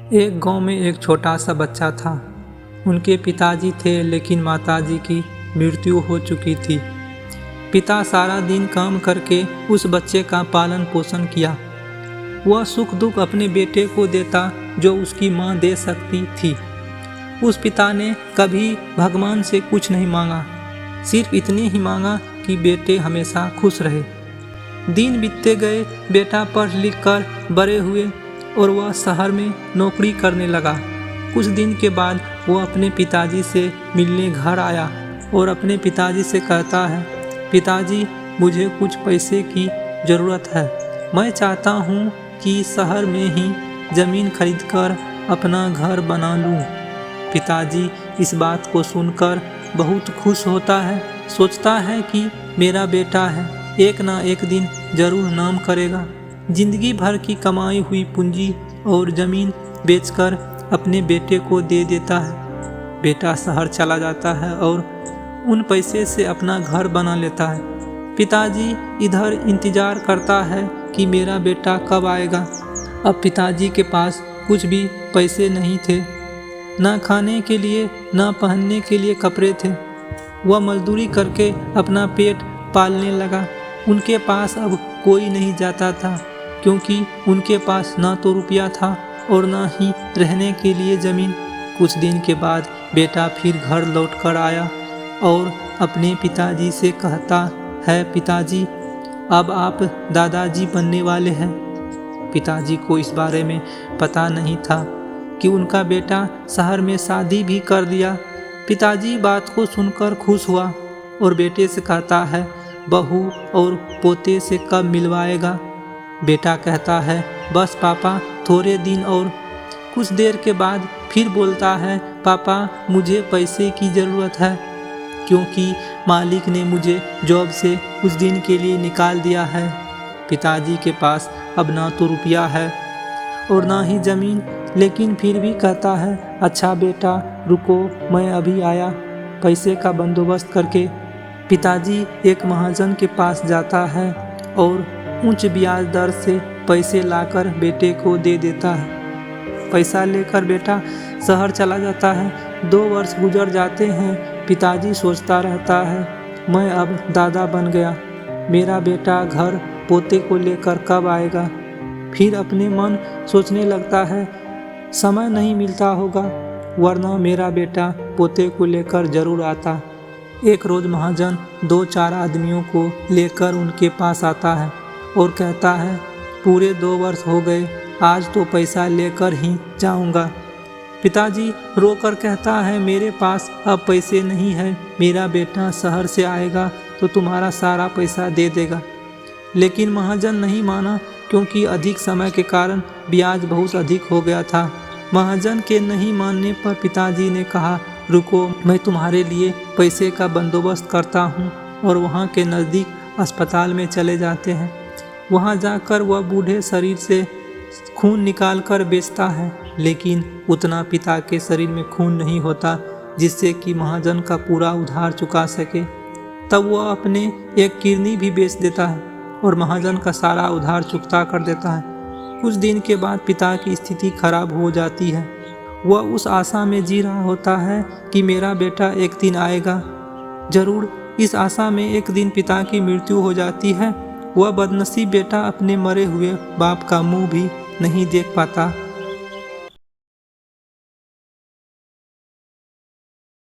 एक गांव में एक छोटा सा बच्चा था। उनके पिताजी थे लेकिन माताजी की मृत्यु हो चुकी थी। पिता सारा दिन काम करके उस बच्चे का पालन पोषण किया। वह सुख दुख अपने बेटे को देता जो उसकी माँ दे सकती थी। उस पिता ने कभी भगवान से कुछ नहीं मांगा, सिर्फ इतनी ही मांगा कि बेटे हमेशा खुश रहे। दिन बीतते गए, बेटा पढ़ लिख कर बड़े हुए और वह शहर में नौकरी करने लगा। कुछ दिन के बाद वो अपने पिताजी से मिलने घर आया और अपने पिताजी से कहता है, पिताजी मुझे कुछ पैसे की ज़रूरत है। मैं चाहता हूँ कि शहर में ही ज़मीन खरीदकर अपना घर बना लूँ। पिताजी इस बात को सुनकर बहुत खुश होता है, सोचता है कि मेरा बेटा है, एक ना एक दिन जरूर नाम करेगा। जिंदगी भर की कमाई हुई पूंजी और ज़मीन बेचकर अपने बेटे को दे देता है। बेटा शहर चला जाता है और उन पैसे से अपना घर बना लेता है। पिताजी इधर इंतज़ार करता है कि मेरा बेटा कब आएगा। अब पिताजी के पास कुछ भी पैसे नहीं थे, ना खाने के लिए ना पहनने के लिए कपड़े थे। वह मजदूरी करके अपना पेट पालने लगा। उनके पास अब कोई नहीं जाता था क्योंकि उनके पास ना तो रुपया था और ना ही रहने के लिए ज़मीन। कुछ दिन के बाद बेटा फिर घर लौट कर आया और अपने पिताजी से कहता है, पिताजी अब आप दादाजी बनने वाले हैं। पिताजी को इस बारे में पता नहीं था कि उनका बेटा शहर में शादी भी कर दिया। पिताजी बात को सुनकर खुश हुआ और बेटे से कहता है, बहू और पोते से कब मिलवाएगा। बेटा कहता है, बस पापा थोड़े दिन और। कुछ देर के बाद फिर बोलता है, पापा मुझे पैसे की ज़रूरत है क्योंकि मालिक ने मुझे जॉब से कुछ दिन के लिए निकाल दिया है। पिताजी के पास अब ना तो रुपया है और ना ही ज़मीन, लेकिन फिर भी कहता है, अच्छा बेटा रुको, मैं अभी आया पैसे का बंदोबस्त करके। पिताजी एक महाजन के पास जाता है और उच्च ब्याज दर से पैसे लाकर बेटे को दे देता है। पैसा लेकर बेटा शहर चला जाता है। 2 वर्ष गुजर जाते हैं। पिताजी सोचता रहता है, मैं अब दादा बन गया, मेरा बेटा घर पोते को लेकर कब आएगा। फिर अपने मन सोचने लगता है, समय नहीं मिलता होगा वरना मेरा बेटा पोते को लेकर जरूर आता। एक रोज़ महाजन 2-4 आदमियों को लेकर उनके पास आता है और कहता है, पूरे 2 वर्ष हो गए, आज तो पैसा लेकर ही जाऊंगा। पिताजी रोकर कहता है, मेरे पास अब पैसे नहीं है, मेरा बेटा शहर से आएगा तो तुम्हारा सारा पैसा दे देगा। लेकिन महाजन नहीं माना क्योंकि अधिक समय के कारण ब्याज बहुत अधिक हो गया था। महाजन के नहीं मानने पर पिताजी ने कहा, रुको, मैं तुम्हारे लिए पैसे का बंदोबस्त करता हूँ। और वहाँ के नज़दीक अस्पताल में चले जाते हैं। वहाँ जाकर वह बूढ़े शरीर से खून निकाल कर बेचता है, लेकिन उतना पिता के शरीर में खून नहीं होता जिससे कि महाजन का पूरा उधार चुका सके। तब वह अपने एक किडनी भी बेच देता है और महाजन का सारा उधार चुकता कर देता है। कुछ दिन के बाद पिता की स्थिति खराब हो जाती है। वह उस आशा में जी रहा होता है कि मेरा बेटा एक दिन आएगा जरूर। इस आशा में एक दिन पिता की मृत्यु हो जाती है। वह बदनसीब बेटा अपने मरे हुए बाप का मुंह भी नहीं देख पाता।